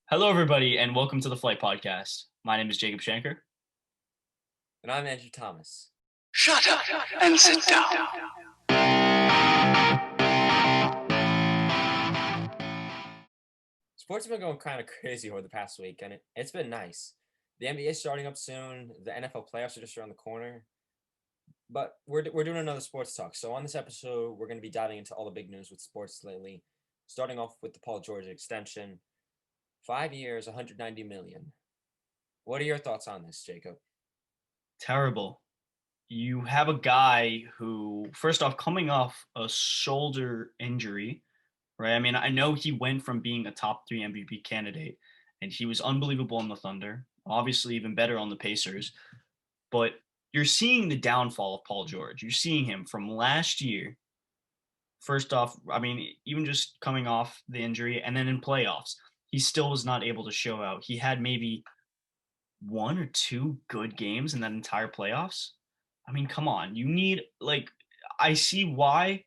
Hello, everybody, and welcome to the Flight Podcast. My name is Jacob Shanker. And I'm Andrew Thomas. Shut up and sit down. Sports have been going kind of crazy over the past week, and it's been nice. The NBA is starting up soon. The NFL playoffs are just around the corner. But we're doing another sports talk. So on this episode, we're going to be diving into all the big news with sports lately, starting off with the Paul George extension. 5 years, 190 million. What are your thoughts on this, Jacob? Terrible. You have a guy who, first off, coming off a shoulder injury, right? I mean, I know he went from being a top three MVP candidate, and he was unbelievable on the Thunder, obviously even better on the Pacers. But you're seeing the downfall of Paul George. You're seeing him from last year. First off, I mean, even just coming off the injury, and then in playoffs, he still was not able to show out. He had maybe one or two good games in that entire playoffs. I mean, come on. You need I see why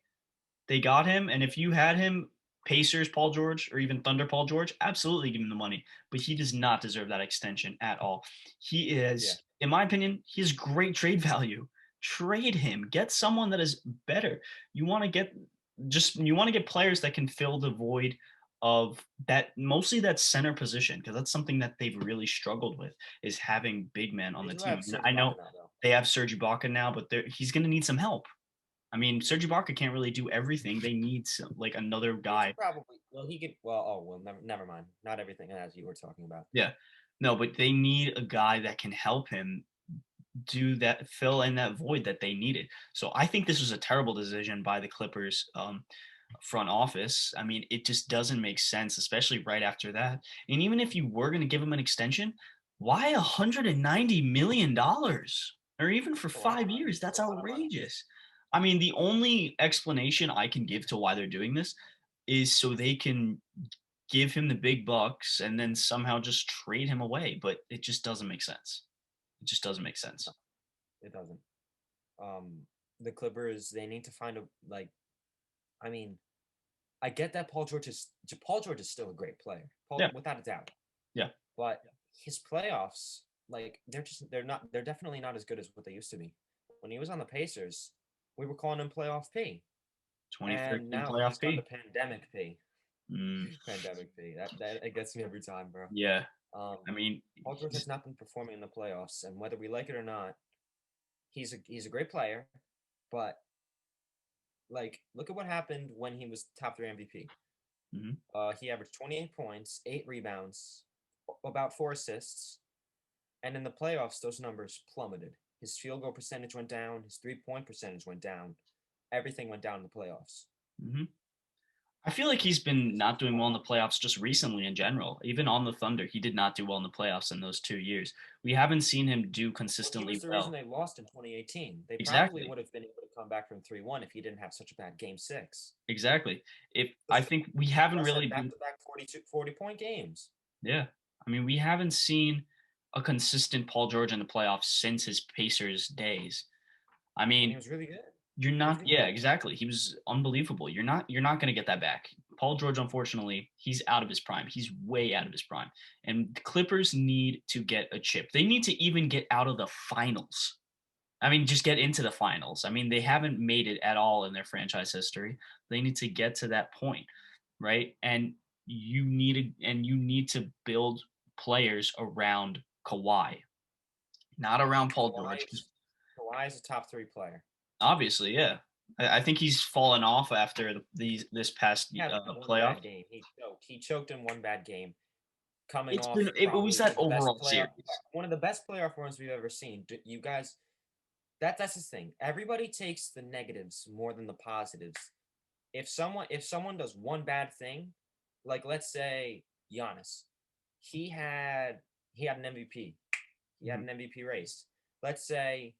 they got him, and if you had him, Pacers Paul George or even Thunder Paul George, absolutely give him the money. But he does not deserve that extension at all. He Yeah. is, in my opinion, he has great trade value. Trade him. Get someone that is better. You want to get players that can fill the void of that, mostly that center position, because that's something that they've really struggled with, is having big men on They the do team. have And Serge I know Ibaka now, though. they have Serge Ibaka now, but he's going to need some help. I mean, Serge Ibaka can't really do everything. They need some, like, another He guy. could probably, well, he could, well, oh, well, never mind. Not everything as you were talking about. Yeah. No, but they need a guy that can help him do that, fill in that void that they needed. So I think this was a terrible decision by the Clippers front office. I mean, it just doesn't make sense, especially right after that. And even if you were going to give him an extension, why $190 million? Or even for It's a lot of 5 years? money. That's A lot of money. outrageous. I mean, the only explanation I can give to why they're doing this is so they can give him the big bucks and then somehow just trade him away. But it just doesn't make sense. It just doesn't make sense. It doesn't. Um, the Clippers, they need to find a like. I mean, I get that Paul George is still a great player, Yeah. without a doubt. Yeah. But his playoffs, like they're definitely not as good as what they used to be. When he was on the Pacers, we were calling him playoff P, and 2013 now playoff he's gone to P. pandemic P. Mm, Pandemic P. That it gets me every time, bro. yeah. Um, I mean, Paul George has not been performing in the playoffs, and whether we like it or not, he's a great player, but like look at what happened when he was top three MVP. mhm. He averaged 28 points, 8 rebounds, about 4 assists, and in the playoffs, those numbers plummeted. His field goal percentage went down, his 3-point percentage went down, everything went down in the playoffs. Mhm. I feel like he's been not doing well in the playoffs just recently in general. Even on the Thunder, he did not do well in the playoffs in those 2 years. We haven't seen him do Well, he was consistently the reason well. they lost in 2018. They probably Exactly. would have been able to come back from 3-1 if he didn't have such a bad game six. Exactly. If I Plus, think we haven't plus really had been, back-to-back 40-point games. yeah. I mean, we haven't seen a consistent Paul George in the playoffs since his Pacers days. I When he mean, was really good. you're He was not, really yeah, good. exactly. He was unbelievable. You're not going to get that back. Paul George, unfortunately, he's out of his prime. He's way out of his prime. And the Clippers need to get a chip. They need to even get out of the finals. I mean, just get into the finals. I mean, they haven't made it at all in their franchise history. They need to get to that point, right? And you need to build players around Kawhi, not around Paul George. Kawhi is, Kawhi is a top three player. Obviously, yeah. I think he's fallen off after this past He had one playoff. bad game. He choked in one bad game, coming It's off been it was probably that overall series. one of the best playoff runs we've ever seen. You guys, that's the thing. Everybody takes the negatives more than the positives. If someone does one bad thing, like let's say Giannis, he had he had an MVP. He had Mhm. an MVP race. Let's say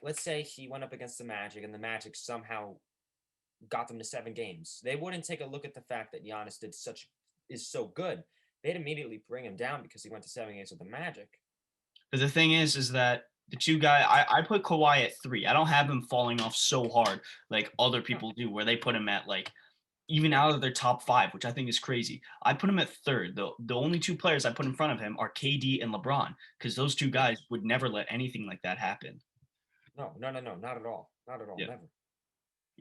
let's say he went up against the Magic and the Magic somehow got them to 7 games. They wouldn't take a look at the fact that Giannis is so good. They'd immediately bring him down because he went to 7 games with the Magic. But the thing is that the two guy I put Kawhi at 3. I don't have him falling off so hard like other people do, where they put him at like even out of their top 5, which I think is crazy. I put him at third. The only 2 players I put in front of him are KD and LeBron because those 2 Yeah. guys would never let anything like that happen. No, no, no, no, not at all. Not at all. Yeah. Never.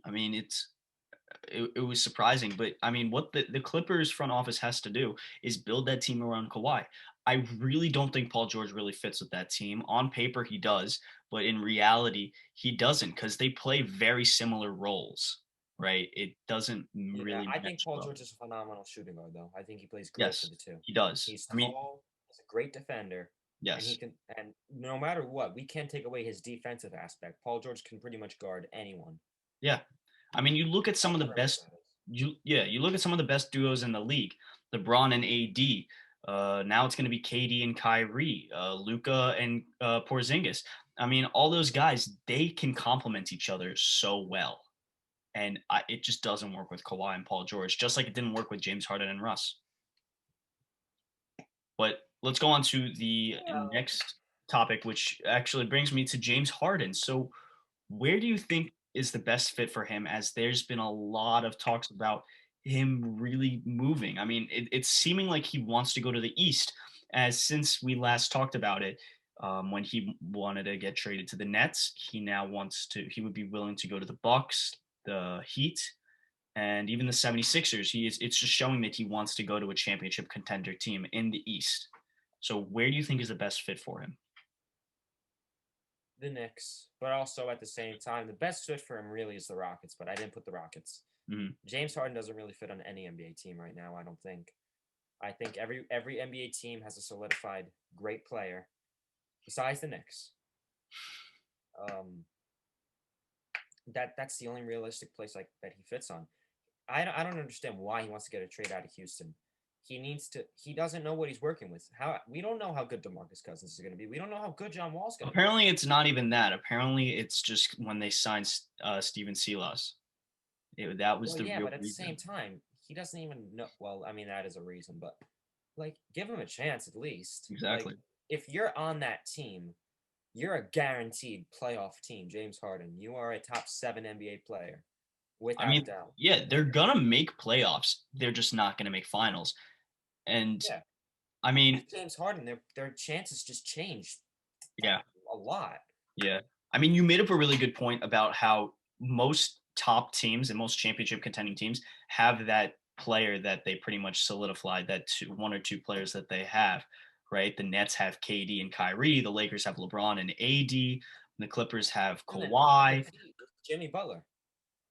I mean, it was surprising, but I mean, what the Clippers front office has to do is build that team around Kawhi. I really don't think Paul George really fits with that team. On paper, he does, but in reality, he doesn't because they play very similar roles, right? It doesn't Yeah, really I think mesh Paul well. George is a phenomenal shooting guard, though. I think he plays great for Yes, the two. he does. He's I mean, tall. He's a great defender, and he yes, can. And no matter what, we can't take away his defensive aspect. Paul George can pretty much guard anyone. yeah. I mean, you look at some of the Whoever best that is. you look at some of the best duos in the league, LeBron and AD. Now it's going to be KD and Kyrie, Luca and Porzingis. I mean, all those guys they can complement each other so well, and it just doesn't work with Kawhi and Paul George, just like it didn't work with James Harden and Russ. But let's go on to the Well, next topic, which actually brings me to James Harden. So, where do you think is the best fit for him? As there's been a lot of talks about him really moving. I mean, it's seeming like he wants to go to the East, as since we last talked about it, when he wanted to get traded to the Nets, he now wants to. He would be willing to go to the Bucks, the Heat, and even the 76ers. It's just showing that he wants to go to a championship contender team in the East. So where do you think is the best fit for him? the Knicks, but also at the same time, the best fit for him really is the Rockets. But I didn't put the Rockets. Mhm. James Harden doesn't really fit on any NBA team right now. I don't think. I think every NBA team has a solidified great player, besides the Knicks. Um, that's the only realistic place like that he fits on. I don't understand why he wants to get a trade out of Houston. He needs to. He doesn't know what he's working with. How we don't know how good DeMarcus Cousins is going to be. We don't know how good John Wall's going to be. Apparently, it's not even that. Apparently, it's just when they signed Steven Silas. That was Well, the yeah, real but at the same reason. time, he doesn't even know. Well, I mean that is a reason, but like give him a chance at least. Like Exactly. if you're on that team, you're a guaranteed playoff team. James Harden, you are a top 7 NBA player I without a mean, doubt. yeah, they're gonna make playoffs. They're just not gonna make finals. And Yeah, I mean, with James Harden, their chances just change yeah, a lot. yeah. I mean, you made up a really good point about how most top teams and most championship contending teams have that player that they pretty much solidified, that one or two players that they have, right? The Nets have KD and Kyrie, the Lakers have LeBron and AD, the Clippers have And then Kawhi, Jimmy Butler.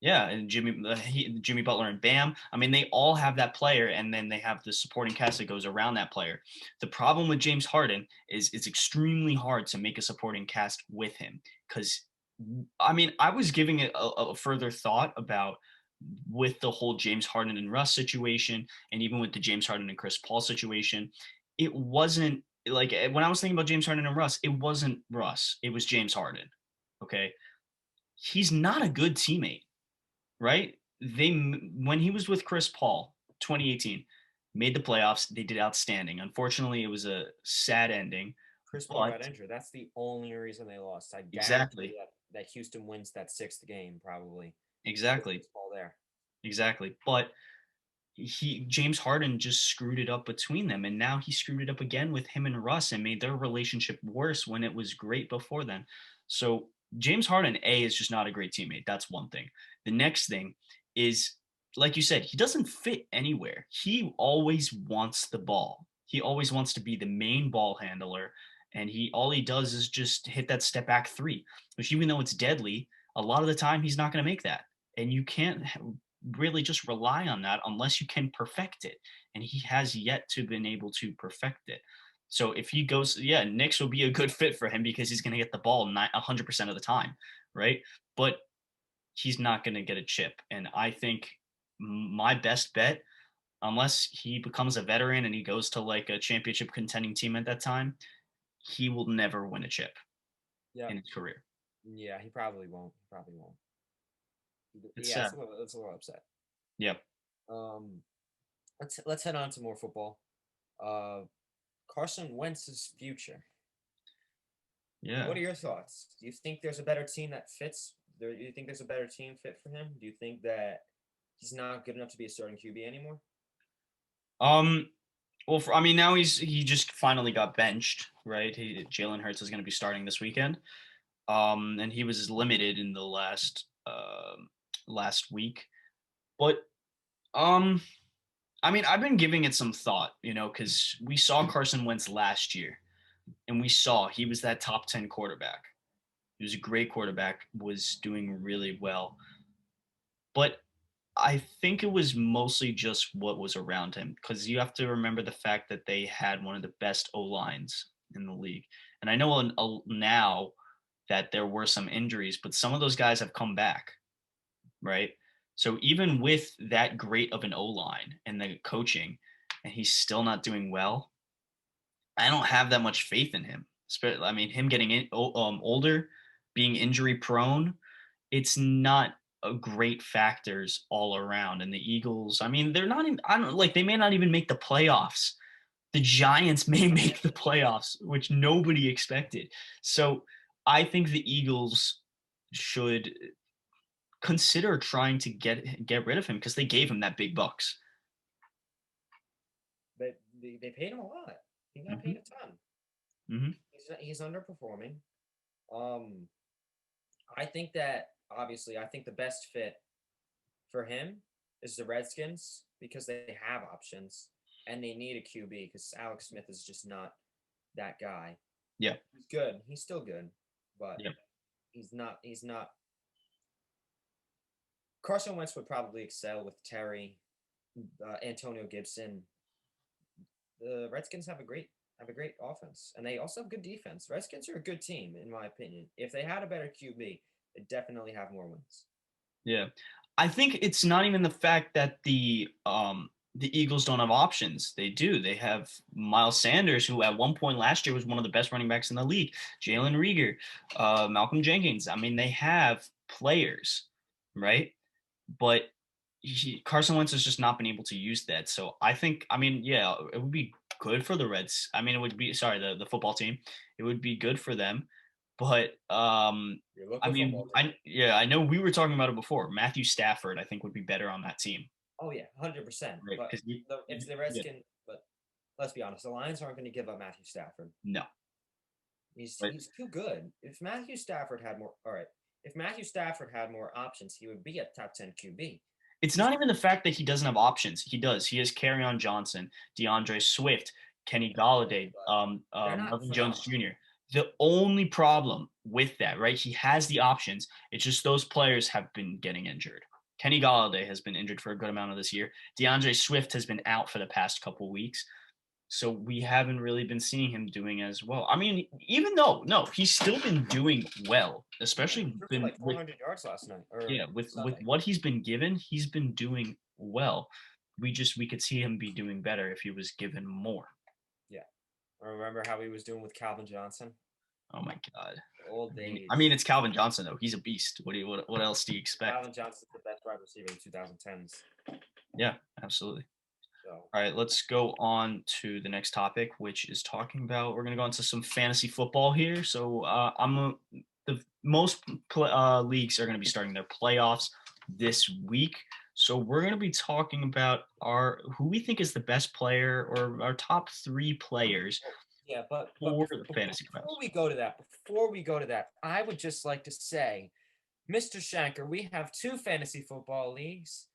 yeah, and Jimmy Butler and Bam. I mean, they all have that player, and then they have the supporting cast that goes around that player. The problem with James Harden is it's extremely hard to make a supporting cast with him because, I mean, I was giving it a further thought about with the whole James Harden and Russ situation, and even with the James Harden and Chris Paul situation. It wasn't like when I was thinking about James Harden and Russ, it wasn't Russ, it was James Harden. Okay, he's not a good teammate, right? When he was with Chris Paul, 2018, made the playoffs. They did outstanding. Unfortunately, it was a sad ending, Chris Paul but got injured. That's the only reason they lost. I guarantee exactly, that Houston wins that 6th game probably with exactly, Chris Paul there. exactly. But James Harden just screwed it up between them, and now he screwed it up again with him and Russ and made their relationship worse when it was great before then. So James Harden, is just not a great teammate. That's one thing. The next thing is, like you said, he doesn't fit anywhere. He always wants the ball. He always wants to be the main ball handler, and he all he does is just hit that step back three, which even though it's deadly, a lot of the time he's not going to make that. And you can't really just rely on that unless you can perfect it. And he has yet to been able to perfect it. So if he goes, yeah, Knicks will be a good fit for him because he's going to get the ball 100% of the time, right? But he's not going to get a chip. And I think my best bet, unless he becomes a veteran and he goes to like a championship contending team at that time, he will never win a chip Yeah, in his career. yeah, he probably won't. He probably won't. It's Yeah, sad. it's a little upset. Yep. Um, let's head on to more football. Uh, Carson Wentz's future. Yeah. What are your thoughts? Do you think there's a better team that fits? Do you think there's a better team fit for him? Do you think that he's not good enough to be a starting QB anymore? Um, well, now he just finally got benched, right? Jalen Hurts is going to be starting this weekend. And he was limited in the last week, but I've been giving it some thought, because we saw Carson Wentz last year, and we saw he was that top 10 quarterback. He was a great quarterback, was doing really well, but I think it was mostly just what was around him, because you have to remember the fact that they had one of the best O lines in the league. And I know now that there were some injuries, but some of those guys have come back, right? So even with that great of an O line and the coaching, and he's still not doing well, I don't have that much faith in him. Him getting older, being injury prone, it's not a great factors all around. And the Eagles, they're not even, I don't like, they may not even make the playoffs. The Giants may make the playoffs, which nobody expected. So I think the Eagles should consider trying to get rid of him, because they gave him that big bucks. But they paid him a lot. He got paid a ton. Mm-hmm. He's underperforming. I think that obviously the best fit for him is the Redskins, because they have options and they need a QB, because Alex Smith is just not that guy. Yeah. He's good. He's still good, but yeah. he's not. Carson Wentz would probably excel with Terry, Antonio Gibson. The Redskins have a great offense, and they also have good defense. Redskins are a good team, in my opinion. If they had a better QB, they definitely have more wins. Yeah, I think it's not even the fact that the Eagles don't have options. They do. They have Miles Sanders, who at one point last year was one of the best running backs in the league. Jalen Reagor, Malcolm Jenkins. They have players, right? But Carson Wentz has just not been able to use that. So I think, yeah, it would be good for the Reds. It would be, sorry, the football team. It would be good for them. But I know we were talking about it before. Matthew Stafford, I think, would be better on that team. Oh yeah, 100%. Right, but if the Redskins, but let's be honest, the Lions aren't going to give up Matthew Stafford. No, he's too good. If Matthew Stafford had more options, he would be a top 10 QB. It's not even the fact that he doesn't have options. He does. He has Kerryon Johnson, DeAndre Swift, Kenny Golladay, Melvin Jones Jr. The only problem with that, right? He has the options. It's just those players have been getting injured. Kenny Golladay has been injured for a good amount of this year. DeAndre Swift has been out for the past couple of weeks. So we haven't really been seeing him doing as well. Even though, no, he's still been doing well, especially been like 400 yards last night. With what he's been given, he's been doing well. We could see him be doing better if he was given more. Yeah. Remember how he was doing with Calvin Johnson? Oh my God. Old days. It's Calvin Johnson though. He's a beast. What else do you expect? Calvin Johnson's the best wide receiver in 2010s. Yeah, absolutely. All right, let's go on to the next topic, which is talking about. We're gonna go into some fantasy football here. So the most leagues are gonna be starting their playoffs this week. So we're gonna be talking about who we think is the best player, or our top 3 players. Yeah, but for the fantasy playoffs. Before we go to that, I would just like to say, Mr. Shanker, we have 2 fantasy football leagues.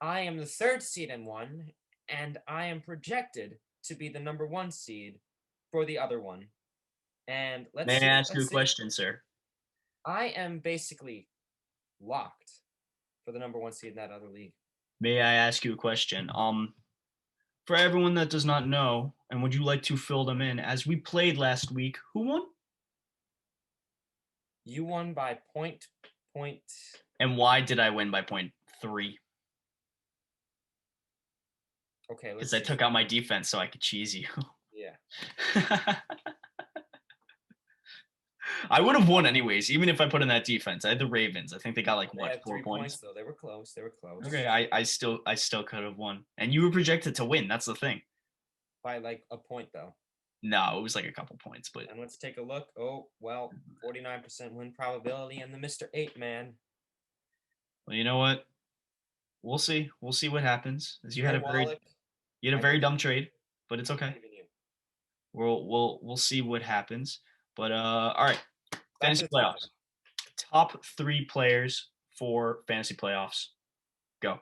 I am the 3rd seed in one, and I am projected to be the number 1 seed for the other one. And May I ask you a question, sir? I am basically locked for the number 1 seed in that other league. May I ask you a question? For everyone that does not know, and would you like to fill them in, as we played last week, who won? You won by point. And why did I win by 0.3? Okay, because I took out my defense so I could cheese you. Yeah. I would have won anyways, even if I put in that defense. I had the Ravens. I think they got like They had 4 3 points. though. They were close. Okay, I still could have won, and you were projected to win. That's the thing. By like a point though. No, it was like a couple points, but. And let's take a look. Oh well, 49% win probability, and the Mr. 8 man. Well, you know what? we'll see. We'll see what happens. As Trey Wallach, you had a I very think dumb trade, but it's okay. even you. We'll see what happens. But all right, Back to fantasy the topic. playoffs. Top 3 players for fantasy playoffs. Go.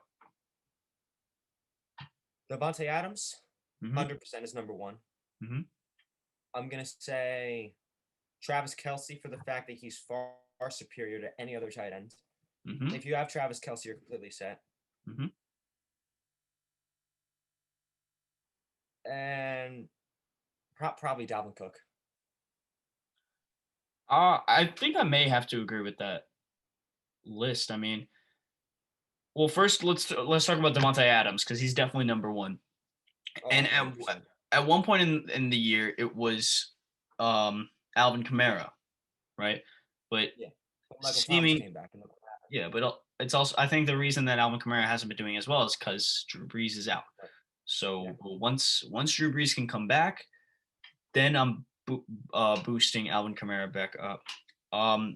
Devontae Adams, Hmm 100% is number one. hmm I'm gonna say Travis Kelsey for the fact that he's far superior to any other tight end. hmm If you have Travis Kelsey, you're completely set. hmm And probably Dalvin Cook. I think I may have to agree with that list. I mean, well, first let's talk about Devontae Adams because he's definitely number one. Oh, And 100%. at one point in the year, it was Alvin Kamara, right? But Yeah. But Michael Thomas seeming came back and look what happened. yeah, but it's also I think the reason that Alvin Kamara hasn't been doing as well is because Drew Brees is out. Right. Yeah. So once Drew Brees can come back, then I'm boosting Alvin Kamara back up.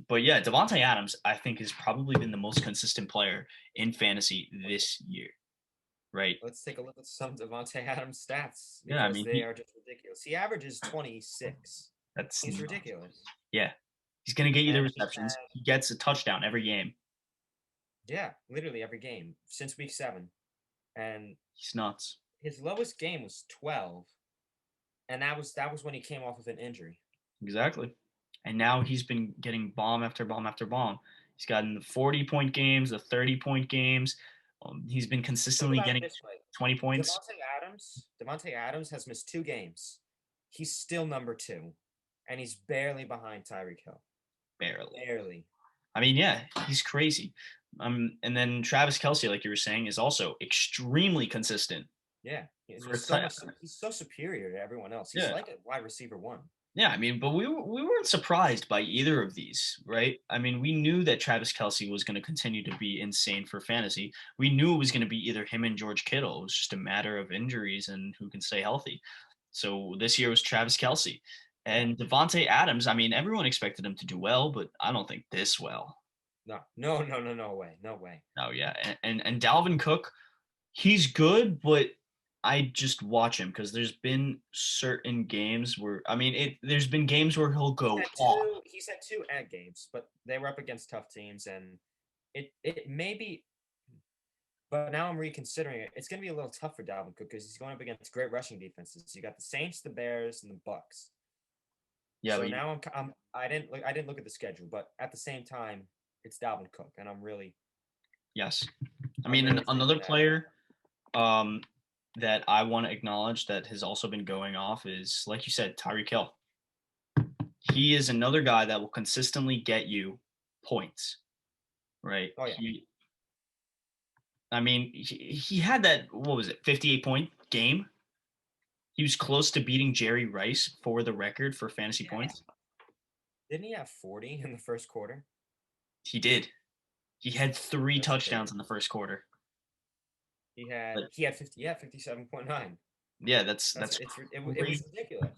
But yeah, Devontae Adams, I think, has probably been the most consistent player in fantasy this year, right? Let's take a look at some Devontae Adams stats Yeah, I because mean, they are just ridiculous. He averages 26. that's He's nuts. ridiculous. Yeah, he's gonna get you the And he's receptions. had, He gets a touchdown every game. yeah, literally every game since week 7. And He's nuts. his lowest game was 12. And that was when he came off of an injury. Exactly. And now he's been getting bomb after bomb after bomb. He's gotten the 40-point games, the 30-point games. He's been Think consistently about it getting this way. 20 points. Devontae Adams has missed 2 games. He's still number 2. And he's barely behind Tyreek Hill. Barely. Barely. I mean, yeah, he's crazy. And then Travis Kelsey, like you were saying, is also extremely consistent. Yeah. For He's so superior to everyone else. He's Yeah. like a wide receiver 1. Yeah, I mean, but we weren't surprised by either of these, right? I mean, we knew that Travis Kelsey was going to continue to be insane for fantasy. We knew it was going to be either him and George Kittle. It was just a matter of injuries and who can stay healthy. So this year was Travis Kelsey. And Devontae Adams, I mean, everyone expected him to do well, but I don't think this well. No way. No way. Oh yeah, and Dalvin Cook, he's good, but I just watch him because there's been certain games where I mean, there's been games where he'll go off. He's had 2 egg games, but they were up against tough teams, and it may be. But now I'm reconsidering it. It's going to be a little tough for Dalvin Cook because he's going up against great rushing defenses. You got the Saints, the Bears, and the Bucks. Yeah, So but now I didn't look at the schedule, but at the same time, it's Dalvin Cook, and I'm really. yes, I I'm mean really another thinking that. player that I want to acknowledge that has also been going off is, like you said, Tyreek Hill. He is another guy that will consistently get you points, right? Oh, yeah. I mean, he had that, what was it, 58-point game? He was close to beating Jerry Rice for the record for fantasy points. Didn't he have 40 in the first quarter? He did. He had 3 That's touchdowns crazy. in the first quarter. He had 57.9. Yeah, it was ridiculous.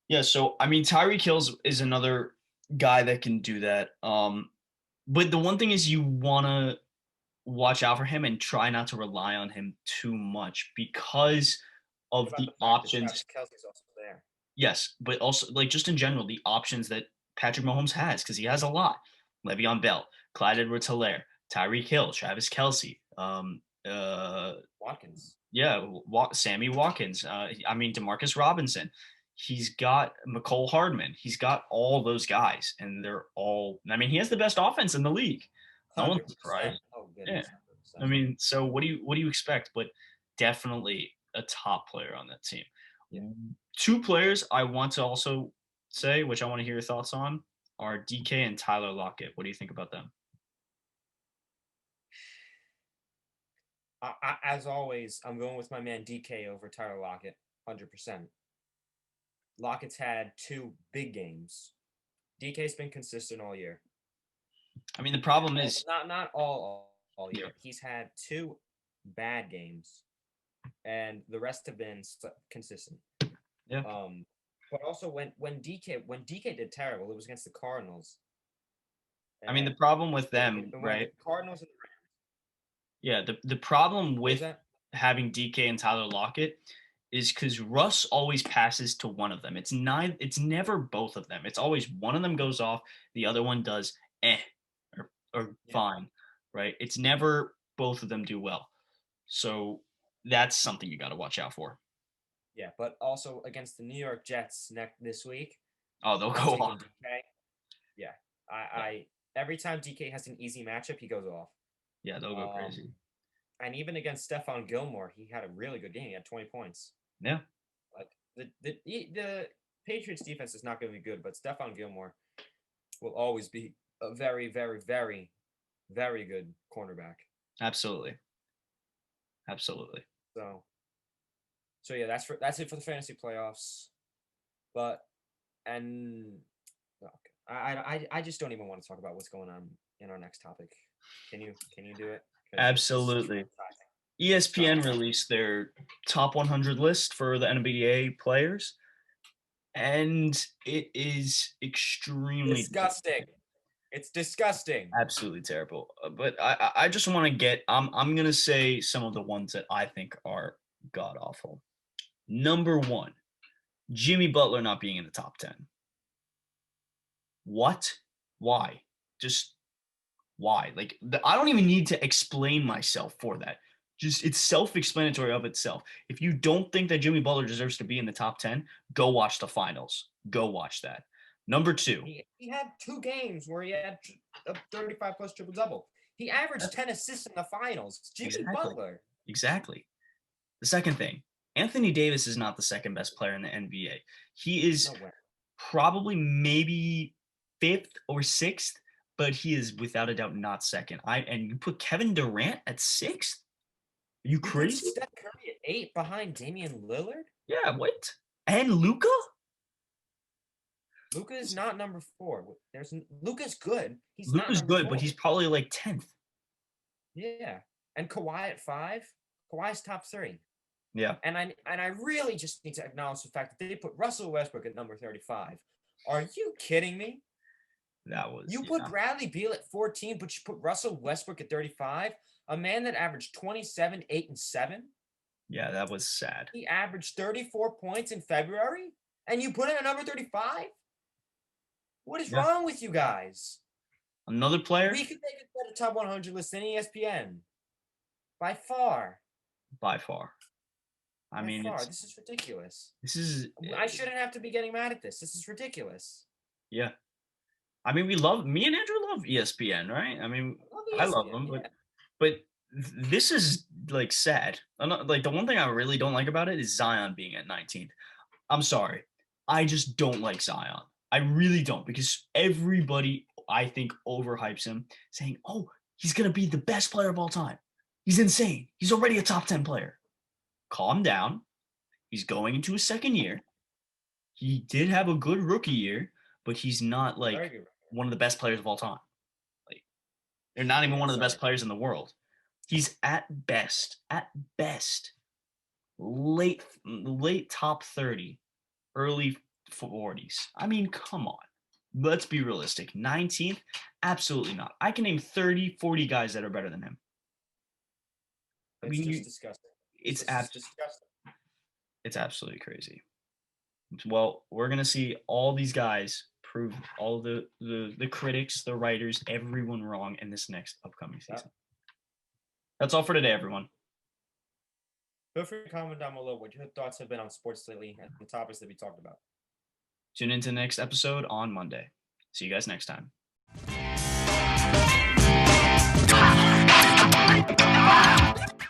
Yeah, so I mean, Tyreek Hill is another guy that can do that. But the one thing is you want to watch out for him and try not to rely on him too much because of What about the the fact that options. Travis Kelsey's also there? Yes, but also like just in general, the options that Patrick Mahomes has because he has a lot. Le'Veon Bell, Clyde Edwards-Helaire, Tyreek Hill, Travis Kelsey, Watkins. yeah, Sammy Watkins. I mean Demarcus Robinson. He's got McCole Hardman. He's got all those guys, and they're all. I mean, he has the best offense in the league. No one's 100%. surprised. Oh, Yeah, goodness. I mean, so what do you expect? But definitely a top player on that team. Yeah. 2 players I want to also say, which I want to hear your thoughts on, are DK and Tyler Lockett. What do you think about them? As always, I'm going with my man DK over Tyler Lockett, 100%. Lockett's had 2 big games. DK's been consistent all year. I mean, the problem is Not all year. Yeah. He's had 2 bad games, and the rest have been consistent. Yeah. But also when DK did terrible, it was against the Cardinals. I mean, the problem with them, When right? the Cardinals and the Rams. Yeah, the problem What was with that? having DK and Tyler Lockett is because Russ always passes to one of them. It's never both of them. It's always one of them goes off, the other one does or Yeah, fine, right? It's never both of them do well. So that's something you got to watch out for. yeah, but also against the New York Jets next this week, Oh, they'll I'm go off. taking DK. Yeah, I, Yeah, I every time DK has an easy matchup, he goes off. yeah, they'll go Um, crazy. and even against Stephon Gilmore, he had a really good game. He had 20 points. Yeah, Like the Patriots defense is not going to be good, but Stephon Gilmore will always be a very, very, very, very good cornerback. absolutely, absolutely. So, so yeah, that's it for the fantasy playoffs. But and okay, I just don't even want to talk about what's going on in our next topic. Can you do it? Because this is Absolutely. traumatizing. ESPN Traumatizing. released their top 100 list for the NBA players, and it is extremely Disgusting. It's disgusting. absolutely terrible. But I just want to get I'm gonna say some of the ones that I think are god awful. Number one, Jimmy Butler not being in the top 10. What? Why? Just why? Like I don't even need to explain myself for that. Just it's self-explanatory of itself. If you don't think that Jimmy Butler deserves to be in the top 10, go watch the finals. Go watch that. Number two. He had 2 games where he had a 35 plus triple double. He averaged 10 assists in the finals. It's Jimmy Exactly. Butler. Exactly. The second thing, Anthony Davis is not the second best player in the NBA. He is No way. probably maybe fifth or sixth, but he is without a doubt not second. And you put Kevin Durant at sixth? Are you You put crazy? Steph Curry at 8 behind Damian Lillard? Yeah, what? And Luca? Luca is not number 4. Luca's good. He's not Luca's number good, but 4. he's probably like 10th. Yeah. And Kawhi at 5. Kawhi's top 3. Yeah. And I really just need to acknowledge the fact that they put Russell Westbrook at number 35. Are you kidding me? That was You put yeah. Bradley Beal at 14, but you put Russell Westbrook at 35, a man that averaged 27, 8, and 7. Yeah, that was sad. He averaged 34 points in February, and you put him at number 35? What is Yeah. wrong with you guys? Another player We could make a better top 100 list than ESPN. By far. by far. I By mean, far. This is ridiculous. this is I shouldn't have to be getting mad at this. This is ridiculous. yeah. I mean, me and Andrew love ESPN, right? I mean, I love I love ESPN, them, yeah. but this is like sad. Like the one thing I really don't like about it is Zion being at 19th. I'm sorry. I just don't like Zion. I really don't because everybody I think overhypes him saying, "Oh, he's going to be the best player of all time." He's insane. He's already a top 10 player. Calm down. He's going into his second year. He did have a good rookie year, but he's not Very like good. one of the best players of all time. Like they're not even Yeah, one of the best sorry. players in the world. He's at best, late top 30, early 40s. I mean, come on. Let's be realistic. 19th? Absolutely not. I can name 30, 40 guys that are better than him. I It's mean, just disgusting. it's This is disgusting. it's absolutely crazy. Well, we're gonna see all these guys prove all the critics, the writers, everyone wrong in this next upcoming Yep. season. That's all for today, everyone. Feel free to comment down below what your thoughts have been on sports lately and the topics that we talked about. Tune into the next episode on Monday. See you guys next time.